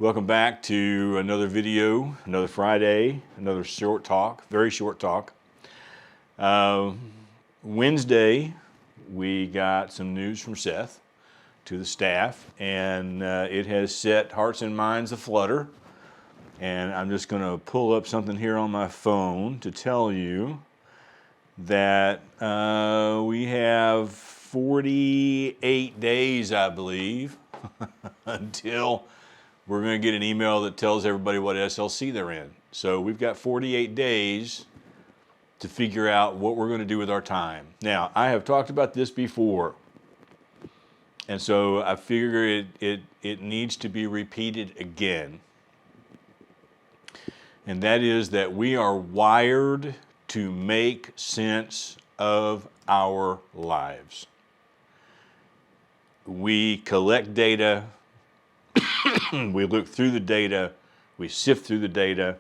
Welcome back to another video, another Friday, another short talk, very short talk. Wednesday, we got some news from Seth to the staff, and it has set hearts and minds aflutter. And I'm just going to pull up something here on my phone to tell you that we have 48 days, I believe, until we're going to get an email that tells everybody what SLC they're in. So we've got 48 days to figure out what we're going to do with our time. Now, I have talked about this before, and so I figure it needs to be repeated again. And that is that we are wired to make sense of our lives. We collect data, we look through the data, we sift through the data,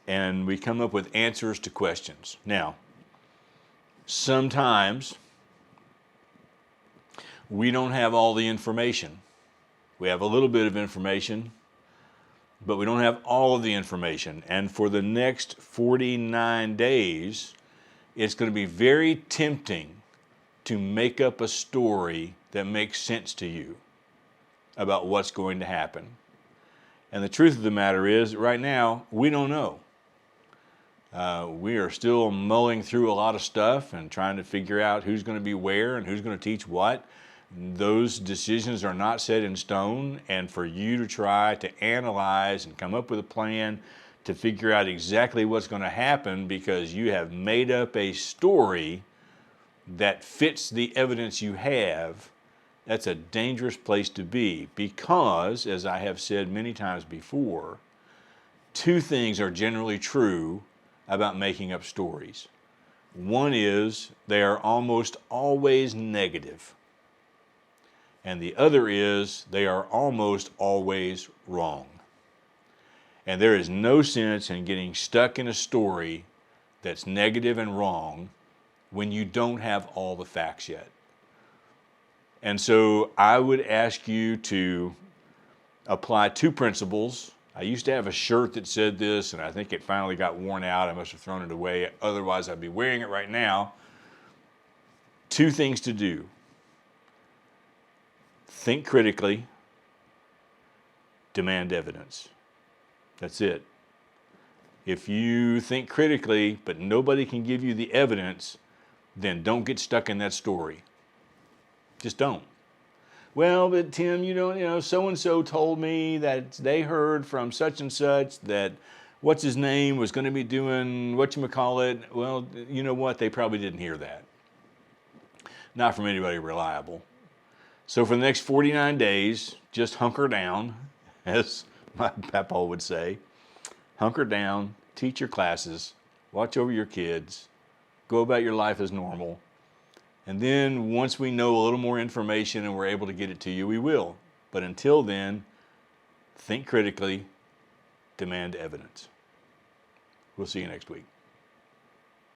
and we come up with answers to questions. Now, sometimes we don't have all the information. We have a little bit of information, but we don't have all of the information. And for the next 49 days, it's going to be very tempting to make up a story that makes sense to you about what's going to happen. And the truth of the matter is, right now, we don't know. We are still mulling through a lot of stuff and trying to figure out who's going to be where and who's going to teach what. Those decisions are not set in stone, and for you to try to analyze and come up with a plan to figure out exactly what's going to happen because you have made up a story that fits the evidence you have, that's a dangerous place to be because, as I have said many times before, two things are generally true about making up stories. One is they are almost always negative. And the other is they are almost always wrong. And there is no sense in getting stuck in a story that's negative and wrong when you don't have all the facts yet. And so I would ask you to apply two principles. I used to have a shirt that said this, and I think it finally got worn out. I must have thrown it away. Otherwise, I'd be wearing it right now. Two things to do. Think critically, demand evidence. That's it. If you think critically, but nobody can give you the evidence, then don't get stuck in that story. Just don't. Well, but Tim, so-and-so told me that they heard from such and such that what's his name was going to be doing whatchamacallit. Well, you know what? They probably didn't hear that. Not from anybody reliable. So for the next 49 days, just hunker down, as my papa would say. Hunker down, teach your classes, watch over your kids, go about your life as normal. And then once we know a little more information and we're able to get it to you, we will. But until then, think critically, demand evidence. We'll see you next week.